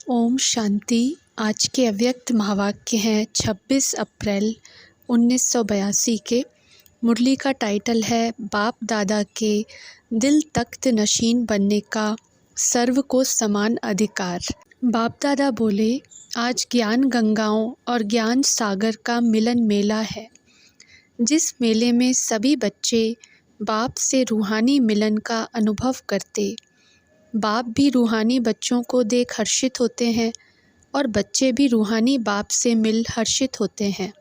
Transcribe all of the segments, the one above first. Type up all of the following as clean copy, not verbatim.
ओम शांति। आज के अव्यक्त महावाक्य हैं 26 अप्रैल 1982 के। मुरली का टाइटल है बाप दादा के दिल तख्त नशीन बनने का सर्व को समान अधिकार। बाप दादा बोले, आज ज्ञान गंगाओं और ज्ञान सागर का मिलन मेला है, जिस मेले में सभी बच्चे बाप से रूहानी मिलन का अनुभव करते। बाप भी रूहानी बच्चों को देख हर्षित होते हैं और बच्चे भी रूहानी बाप से मिल हर्षित होते हैं,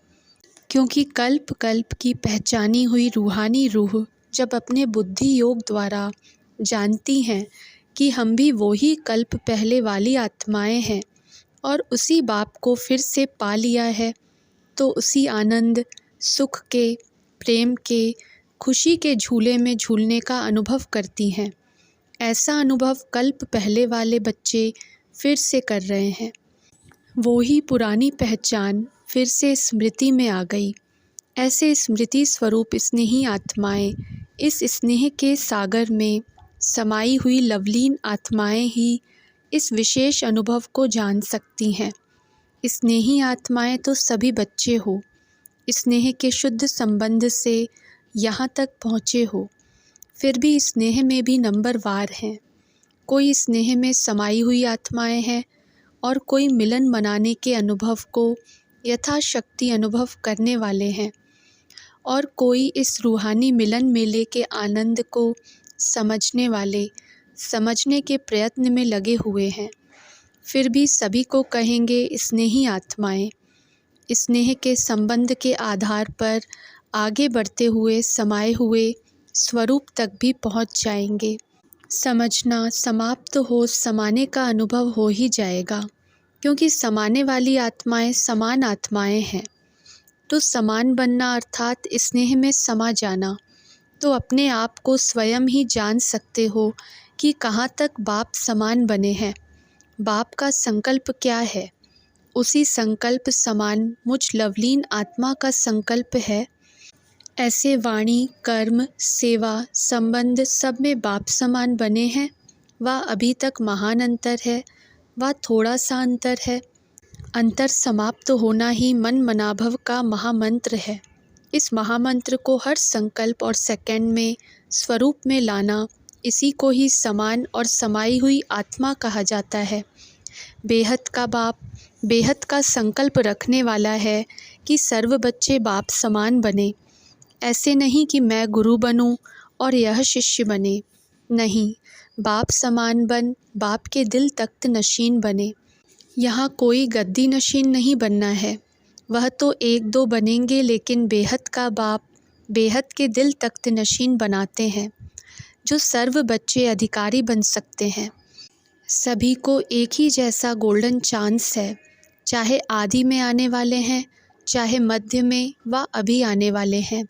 क्योंकि कल्प कल्प की पहचानी हुई रूहानी रूह जब अपने बुद्धि योग द्वारा जानती हैं कि हम भी वही कल्प पहले वाली आत्माएं हैं और उसी बाप को फिर से पा लिया है, तो उसी आनंद, सुख के, प्रेम के, खुशी के झूले में झूलने का अनुभव करती हैं। ऐसा अनुभव कल्प पहले वाले बच्चे फिर से कर रहे हैं। वो ही पुरानी पहचान फिर से स्मृति में आ गई। ऐसे स्मृति स्वरूप स्नेही आत्माएं, इस स्नेह के सागर में समाई हुई लवलीन आत्माएं ही इस विशेष अनुभव को जान सकती हैं। स्नेही आत्माएं तो सभी बच्चे हो, स्नेह के शुद्ध संबंध से यहाँ तक पहुँचे हो, फिर भी स्नेह में भी नंबरवार हैं। कोई स्नेह में समाई हुई आत्माएं हैं और कोई मिलन मनाने के अनुभव को यथाशक्ति अनुभव करने वाले हैं, और कोई इस रूहानी मिलन मेले के आनंद को समझने वाले, समझने के प्रयत्न में लगे हुए हैं। फिर भी सभी को कहेंगे स्नेही आत्माएं। स्नेह के संबंध के आधार पर आगे बढ़ते हुए समाये हुए स्वरूप तक भी पहुंच जाएंगे। समझना समाप्त हो समाने का अनुभव हो ही जाएगा, क्योंकि समाने वाली आत्माएं समान आत्माएं हैं। तो समान बनना अर्थात स्नेह में समा जाना। तो अपने आप को स्वयं ही जान सकते हो कि कहाँ तक बाप समान बने हैं। बाप का संकल्प क्या है, उसी संकल्प समान मुझ लवलीन आत्मा का संकल्प है। ऐसे वाणी, कर्म, सेवा, संबंध सब में बाप समान बने हैं। वह अभी तक महान अंतर है, वह थोड़ा सा अंतर है। अंतर समाप्त होना ही मन मनाभव का महामंत्र है। इस महामंत्र को हर संकल्प और सेकंड में स्वरूप में लाना, इसी को ही समान और समाई हुई आत्मा कहा जाता है। बेहद का बाप बेहद का संकल्प रखने वाला है कि सर्व बच्चे बाप समान बने। ऐसे नहीं कि मैं गुरु बनूं और यह शिष्य बने। नहीं, बाप समान बन, बाप के दिल तख्त नशीन बने। यहाँ कोई गद्दी नशीन नहीं बनना है। वह तो एक दो बनेंगे, लेकिन बेहद का बाप बेहद के दिल तख्त नशीन बनाते हैं, जो सर्व बच्चे अधिकारी बन सकते हैं। सभी को एक ही जैसा गोल्डन चांस है, चाहे आदि में आने वाले हैं, चाहे मध्य में व अभी आने वाले हैं।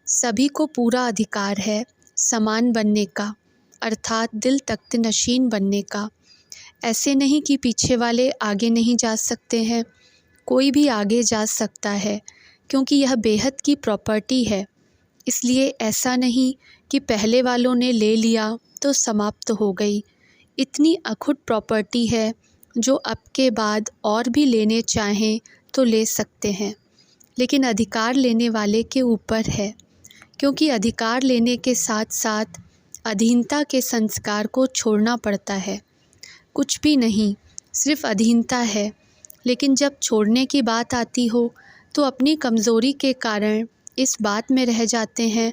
सभी को पूरा अधिकार है समान बनने का, अर्थात दिल तख्त नशीन बनने का। ऐसे नहीं कि पीछे वाले आगे नहीं जा सकते हैं, कोई भी आगे जा सकता है, क्योंकि यह बेहद की प्रॉपर्टी है। इसलिए ऐसा नहीं कि पहले वालों ने ले लिया तो समाप्त हो गई। इतनी अखुट प्रॉपर्टी है, जो अब के बाद और भी लेने चाहें तो ले सकते हैं, लेकिन अधिकार लेने वाले के ऊपर है, क्योंकि अधिकार लेने के साथ साथ अधीनता के संस्कार को छोड़ना पड़ता है। कुछ भी नहीं, सिर्फ अधीनता है। लेकिन जब छोड़ने की बात आती हो तो अपनी कमज़ोरी के कारण इस बात में रह जाते हैं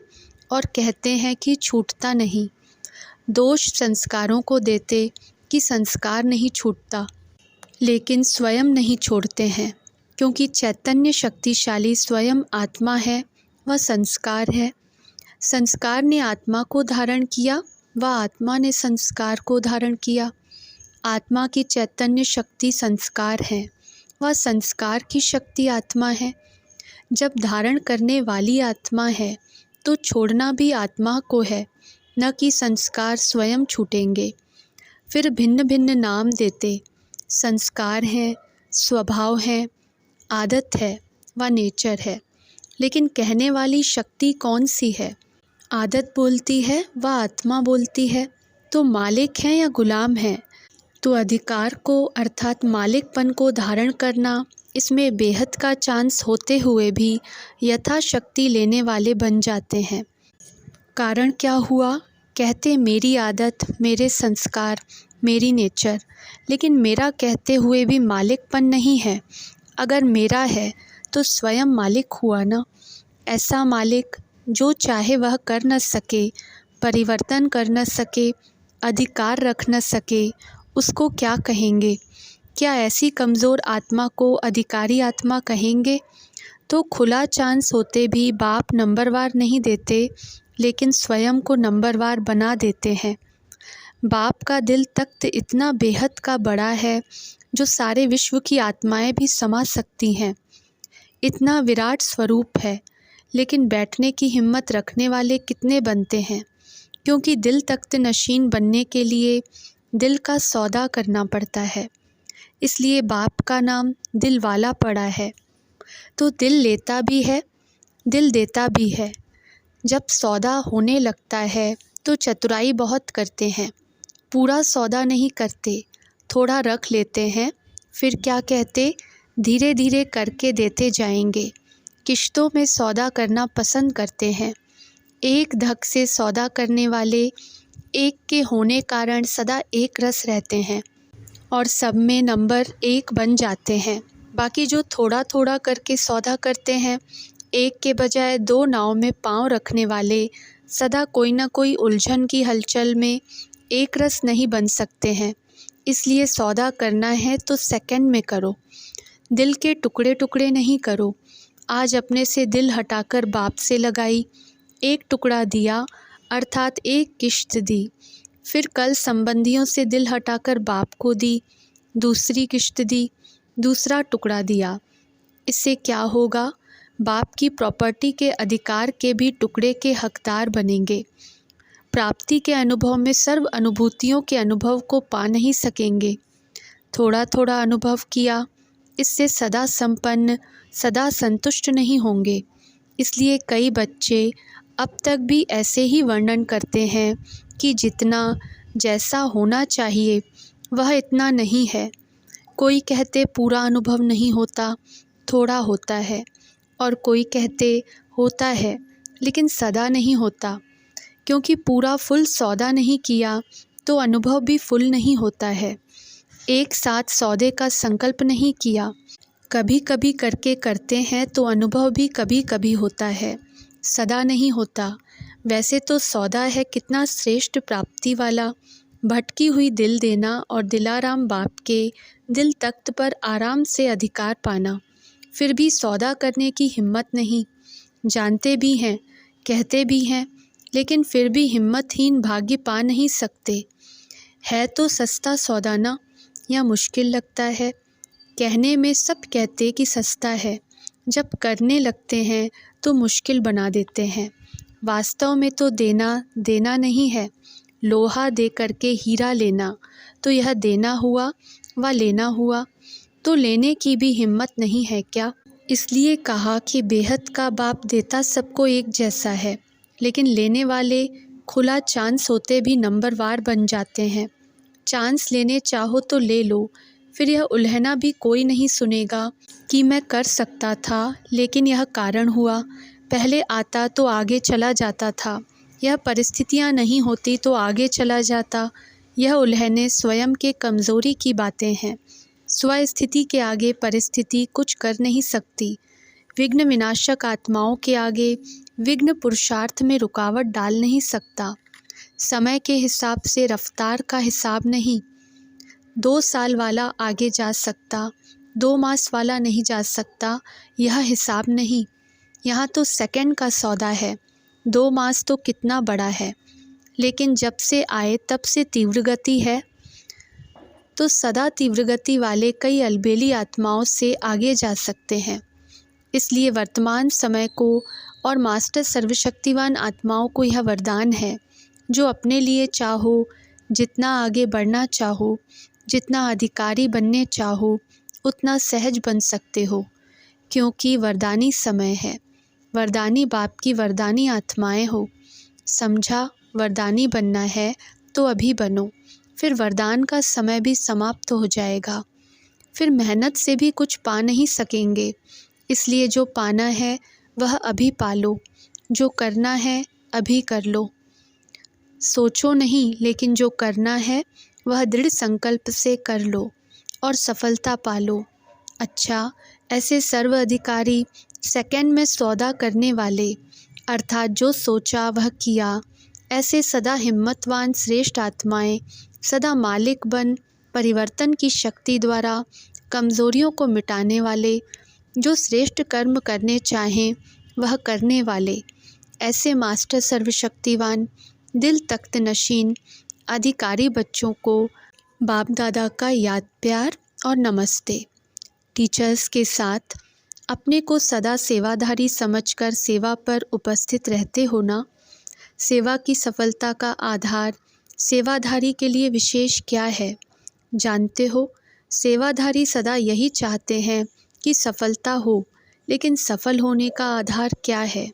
और कहते हैं कि छूटता नहीं। दोष संस्कारों को देते कि संस्कार नहीं छूटता, लेकिन स्वयं नहीं छोड़ते हैं, क्योंकि चैतन्य शक्तिशाली स्वयं आत्मा है, वह संस्कार है। संस्कार ने आत्मा को धारण किया, वह आत्मा ने संस्कार को धारण किया। आत्मा की चैतन्य शक्ति संस्कार है, वह संस्कार की शक्ति आत्मा है। जब धारण करने वाली आत्मा है तो छोड़ना भी आत्मा को है, न कि संस्कार स्वयं छूटेंगे। फिर भिन्न भिन्न नाम देते, संस्कार है, स्वभाव है, आदत है व नेचर है, लेकिन कहने वाली शक्ति कौन सी है? आदत बोलती है व आत्मा बोलती है। तो मालिक हैं या गुलाम हैं? तो अधिकार को अर्थात मालिकपन को धारण करना, इसमें बेहद का चांस होते हुए भी यथाशक्ति लेने वाले बन जाते हैं। कारण क्या हुआ? कहते मेरी आदत, मेरे संस्कार, मेरी नेचर, लेकिन मेरा कहते हुए भी मालिकपन नहीं है। अगर मेरा है तो स्वयं मालिक हुआ ना। ऐसा मालिक जो चाहे वह कर न सके, परिवर्तन कर न सके, अधिकार रख न सके, उसको क्या कहेंगे? क्या ऐसी कमज़ोर आत्मा को अधिकारी आत्मा कहेंगे? तो खुला चांस होते भी बाप नंबरवार नहीं देते, लेकिन स्वयं को नंबरवार बना देते हैं। बाप का दिल तख्त इतना बेहद का बड़ा है जो सारे विश्व की आत्माएं भी समा सकती हैं। इतना विराट स्वरूप है, लेकिन बैठने की हिम्मत रखने वाले कितने बनते हैं? क्योंकि दिल तख्त नशीन बनने के लिए दिल का सौदा करना पड़ता है। इसलिए बाप का नाम दिल वाला पड़ा है। तो दिल लेता भी है, दिल देता भी है। जब सौदा होने लगता है तो चतुराई बहुत करते हैं। पूरा सौदा नहीं करते, थोड़ा रख लेते हैं, फिर क्या कहते, धीरे धीरे करके देते जाएंगे। किश्तों में सौदा करना पसंद करते हैं। एक धक से सौदा करने वाले एक के होने कारण सदा एक रस रहते हैं और सब में नंबर 1 बन जाते हैं। बाकी जो थोड़ा थोड़ा करके सौदा करते हैं, एक के बजाय 2 नाव में पाँव रखने वाले सदा कोई ना कोई उलझन की हलचल में एक रस नहीं बन सकते हैं। इसलिए सौदा करना है तो सेकंड में करो, दिल के टुकड़े टुकड़े नहीं करो। आज अपने से दिल हटाकर बाप से लगाई, एक टुकड़ा दिया अर्थात एक किश्त दी। फिर कल संबंधियों से दिल हटाकर बाप को दी, दूसरी किश्त दी, दूसरा टुकड़ा दिया। इससे क्या होगा? बाप की प्रॉपर्टी के अधिकार के भी टुकड़े के हकदार बनेंगे। प्राप्ति के अनुभव में सर्व अनुभूतियों के अनुभव को पा नहीं सकेंगे। थोड़ा थोड़ा अनुभव किया, इससे सदा संपन्न, सदा संतुष्ट नहीं होंगे। इसलिए कई बच्चे अब तक भी ऐसे ही वर्णन करते हैं कि जितना जैसा होना चाहिए वह इतना नहीं है। कोई कहते पूरा अनुभव नहीं होता, थोड़ा होता है, और कोई कहते होता है लेकिन सदा नहीं होता। क्योंकि पूरा फुल सौदा नहीं किया तो अनुभव भी फुल नहीं होता है। एक साथ सौदे का संकल्प नहीं किया, कभी कभी करके करते हैं तो अनुभव भी कभी कभी होता है, सदा नहीं होता। वैसे तो सौदा है कितना श्रेष्ठ प्राप्ति वाला, भटकी हुई दिल देना और दिलाराम बाप के दिल तख्त पर आराम से अधिकार पाना। फिर भी सौदा करने की हिम्मत नहीं। जानते भी हैं, कहते भी हैं, लेकिन फिर भी हिम्मतहीन भाग्य पा नहीं सकते। है तो सस्ता सौदा ना, या मुश्किल लगता है? कहने में सब कहते कि सस्ता है, जब करने लगते हैं तो मुश्किल बना देते हैं। वास्तव में तो देना देना नहीं है, लोहा दे करके हीरा लेना, तो यह देना हुआ व लेना हुआ। तो लेने की भी हिम्मत नहीं है क्या? इसलिए कहा कि बेहद का बाप देता सबको एक जैसा है, लेकिन लेने वाले खुला चांस होते भी नंबरवार बन जाते हैं। चांस लेने चाहो तो ले लो, फिर यह उल्हना भी कोई नहीं सुनेगा कि मैं कर सकता था, लेकिन यह कारण हुआ, पहले आता तो आगे चला जाता था, यह परिस्थितियाँ नहीं होती तो आगे चला जाता। यह उल्हने स्वयं के कमज़ोरी की बातें हैं। स्वस्थिति के आगे परिस्थिति कुछ कर नहीं सकती। विघ्न विनाशक आत्माओं के आगे विघ्न पुरुषार्थ में रुकावट डाल नहीं सकता। समय के हिसाब से रफ्तार का हिसाब नहीं। 2 साल वाला आगे जा सकता, 2 मास वाला नहीं जा सकता, यह हिसाब नहीं। यहाँ तो सेकंड का सौदा है। 2 मास तो कितना बड़ा है, लेकिन जब से आए तब से तीव्र गति है। तो सदा तीव्र गति वाले कई अलबेली आत्माओं से आगे जा सकते हैं। इसलिए वर्तमान समय को और मास्टर सर्वशक्तिवान आत्माओं को यह वरदान है, जो अपने लिए चाहो, जितना आगे बढ़ना चाहो, जितना अधिकारी बनने चाहो, उतना सहज बन सकते हो, क्योंकि वरदानी समय है। वरदानी बाप की वरदानी आत्माएं हो। समझा? वरदानी बनना है तो अभी बनो, फिर वरदान का समय भी समाप्त हो जाएगा। फिर मेहनत से भी कुछ पा नहीं सकेंगे। इसलिए जो पाना है वह अभी पालो, जो करना है अभी कर लो। सोचो नहीं, लेकिन जो करना है वह दृढ़ संकल्प से कर लो और सफलता पालो। अच्छा, ऐसे सर्व अधिकारी, सेकंड में सौदा करने वाले, अर्थात जो सोचा वह किया, ऐसे सदा हिम्मतवान श्रेष्ठ आत्माएं, सदा मालिक बन परिवर्तन की शक्ति द्वारा कमज़ोरियों को मिटाने वाले, जो श्रेष्ठ कर्म करने चाहें वह करने वाले, ऐसे मास्टर सर्वशक्तिवान दिल तख्त नशीन अधिकारी बच्चों को बाप दादा का याद प्यार और नमस्ते। टीचर्स के साथ अपने को सदा सेवाधारी समझकर सेवा पर उपस्थित रहते हो ना। सेवा की सफलता का आधार सेवाधारी के लिए विशेष क्या है जानते हो? सेवाधारी सदा यही चाहते हैं कि सफलता हो, लेकिन सफल होने का आधार क्या है?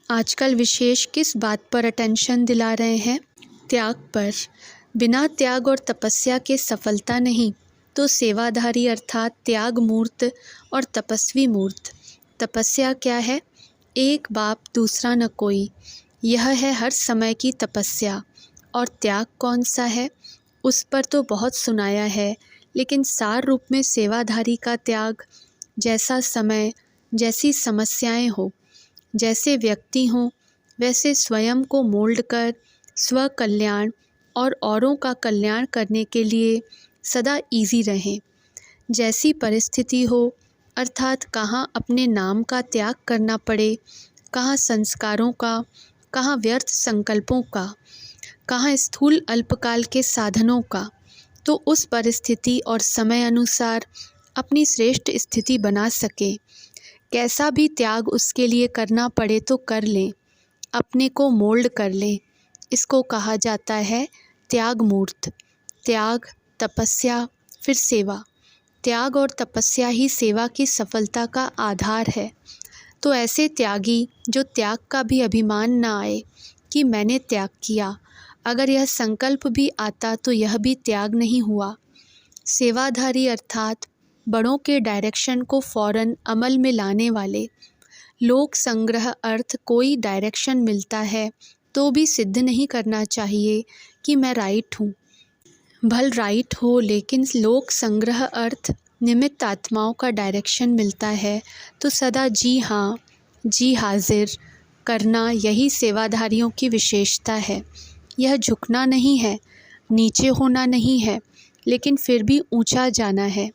आजकल विशेष किस बात पर अटेंशन दिला रहे हैं? त्याग पर। बिना त्याग और तपस्या के सफलता नहीं। तो सेवाधारी अर्थात त्याग मूर्त और तपस्वी मूर्त। तपस्या क्या है? एक बाप दूसरा न कोई, यह है हर समय की तपस्या। और त्याग कौन सा है? उस पर तो बहुत सुनाया है, लेकिन सार रूप में सेवाधारी का त्याग जैसा समय, जैसी समस्याएं हो, जैसे व्यक्ति हों, वैसे स्वयं को मोल्ड कर स्व कल्याण और औरों का कल्याण करने के लिए सदा इजी रहें। जैसी परिस्थिति हो, अर्थात कहाँ अपने नाम का त्याग करना पड़े, कहाँ संस्कारों का, कहाँ व्यर्थ संकल्पों का, कहाँ स्थूल अल्पकाल के साधनों का, तो उस परिस्थिति और समय अनुसार अपनी श्रेष्ठ स्थिति बना सके। कैसा भी त्याग उसके लिए करना पड़े तो कर लें, अपने को मोल्ड कर लें। इसको कहा जाता है त्याग मूर्त। त्याग, तपस्या, फिर सेवा। त्याग और तपस्या ही सेवा की सफलता का आधार है। तो ऐसे त्यागी जो त्याग का भी अभिमान ना आए कि मैंने त्याग किया, अगर यह संकल्प भी आता तो यह भी त्याग नहीं हुआ। सेवाधारी अर्थात बड़ों के डायरेक्शन को फ़ौरन अमल में लाने वाले। लोक संग्रह अर्थ कोई डायरेक्शन मिलता है तो भी सिद्ध नहीं करना चाहिए कि मैं राइट हूँ। भल राइट हो, लेकिन लोक संग्रह अर्थ निमित्त आत्माओं का डायरेक्शन मिलता है तो सदा जी हाँ, जी हाजिर करना, यही सेवाधारियों की विशेषता है। यह झुकना नहीं है, नीचे होना नहीं है, लेकिन फिर भी ऊंचा जाना है।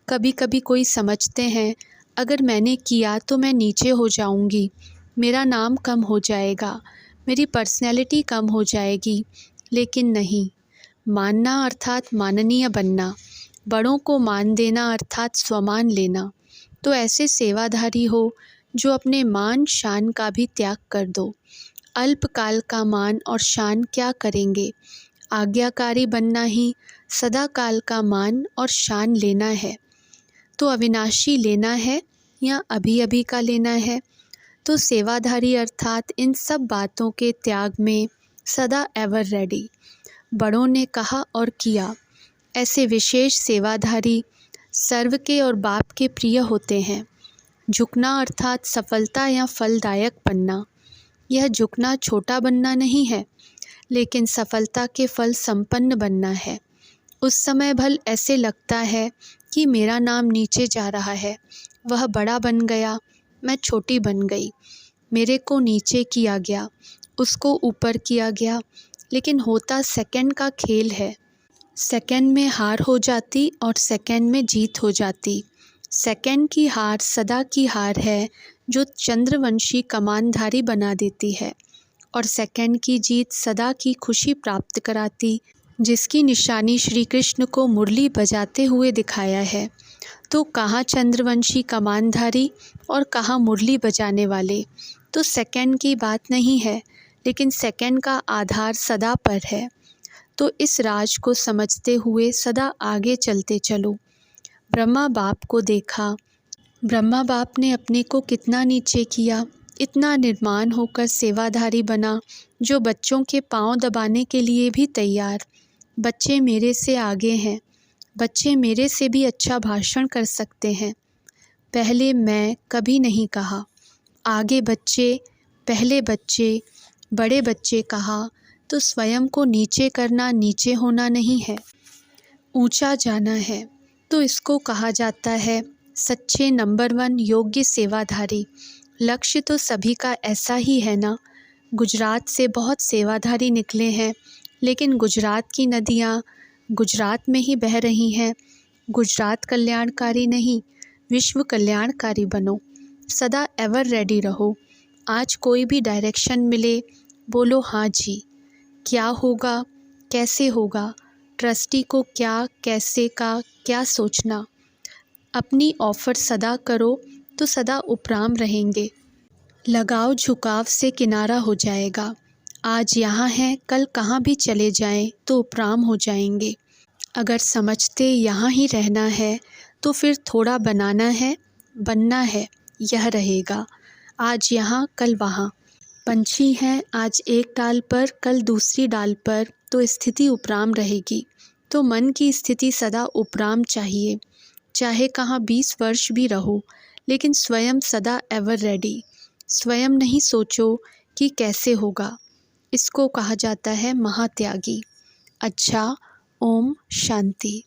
कभी कभी कोई समझते हैं अगर मैंने किया तो मैं नीचे हो जाऊंगी, मेरा नाम कम हो जाएगा, मेरी पर्सनैलिटी कम हो जाएगी। लेकिन नहीं, मानना अर्थात माननीय बनना, बड़ों को मान देना अर्थात स्वमान लेना। तो ऐसे सेवाधारी हो जो अपने मान शान का भी त्याग कर दो। अल्पकाल का मान और शान क्या करेंगे? आज्ञाकारी बनना ही सदा काल का मान और शान लेना है। तो अविनाशी लेना है या अभी अभी का लेना है? तो सेवाधारी अर्थात इन सब बातों के त्याग में सदा एवर रेडी। बड़ों ने कहा और किया, ऐसे विशेष सेवाधारी सर्व के और बाप के प्रिय होते हैं। झुकना अर्थात सफलता या फलदायक बनना। यह झुकना छोटा बनना नहीं है, लेकिन सफलता के फल संपन्न बनना है। उस समय भल ऐसे लगता है कि मेरा नाम नीचे जा रहा है, वह बड़ा बन गया, मैं छोटी बन गई, मेरे को नीचे किया गया, उसको ऊपर किया गया, लेकिन होता सेकंड का खेल है। सेकंड में हार हो जाती और सेकंड में जीत हो जाती। सेकंड की हार सदा की हार है जो चंद्रवंशी कमानधारी बना देती है, और सेकंड की जीत सदा की खुशी प्राप्त कराती, जिसकी निशानी श्री कृष्ण को मुरली बजाते हुए दिखाया है। तो कहाँ चंद्रवंशी कमानधारी और कहाँ मुरली बजाने वाले? तो सेकंड की बात नहीं है, लेकिन सेकंड का आधार सदा पर है। तो इस राज को समझते हुए सदा आगे चलते चलो। ब्रह्मा बाप को देखा, ब्रह्मा बाप ने अपने को कितना नीचे किया, इतना निर्माण होकर सेवाधारी बना जो बच्चों के पांव दबाने के लिए भी तैयार। बच्चे मेरे से आगे हैं, बच्चे मेरे से भी अच्छा भाषण कर सकते हैं। पहले मैं कभी नहीं कहा, आगे बच्चे, पहले बच्चे, बड़े बच्चे कहा तो स्वयं को नीचे करना नीचे होना नहीं है, ऊंचा जाना है। तो इसको कहा जाता है सच्चे नंबर 1 योग्य सेवाधारी। लक्ष्य तो सभी का ऐसा ही है ना। गुजरात से बहुत सेवाधारी निकले हैं, लेकिन गुजरात की नदियाँ गुजरात में ही बह रही हैं। गुजरात कल्याणकारी नहीं, विश्व कल्याणकारी बनो। सदा एवर रेडी रहो। आज कोई भी डायरेक्शन मिले, बोलो हाँ जी। क्या होगा, कैसे होगा, ट्रस्टी को क्या, कैसे का क्या सोचना। अपनी ऑफ़र सदा करो तो सदा उपराम रहेंगे। लगाव झुकाव से किनारा हो जाएगा। आज यहाँ हैं, कल कहाँ भी चले जाएं तो उपराम हो जाएंगे। अगर समझते यहाँ ही रहना है तो फिर थोड़ा बनाना है, बनना है, यह रहेगा। आज यहाँ कल वहाँ। पंछी हैं आज एक डाल पर, कल दूसरी डाल पर, तो स्थिति उपराम रहेगी। तो मन की स्थिति सदा उपराम चाहिए। चाहे कहाँ 20 वर्ष भी रहो, लेकिन स्वयं सदा एवर रेडी। स्वयं नहीं सोचो कि कैसे होगा। इसको कहा जाता है महात्यागी। अच्छा, ओम शांति।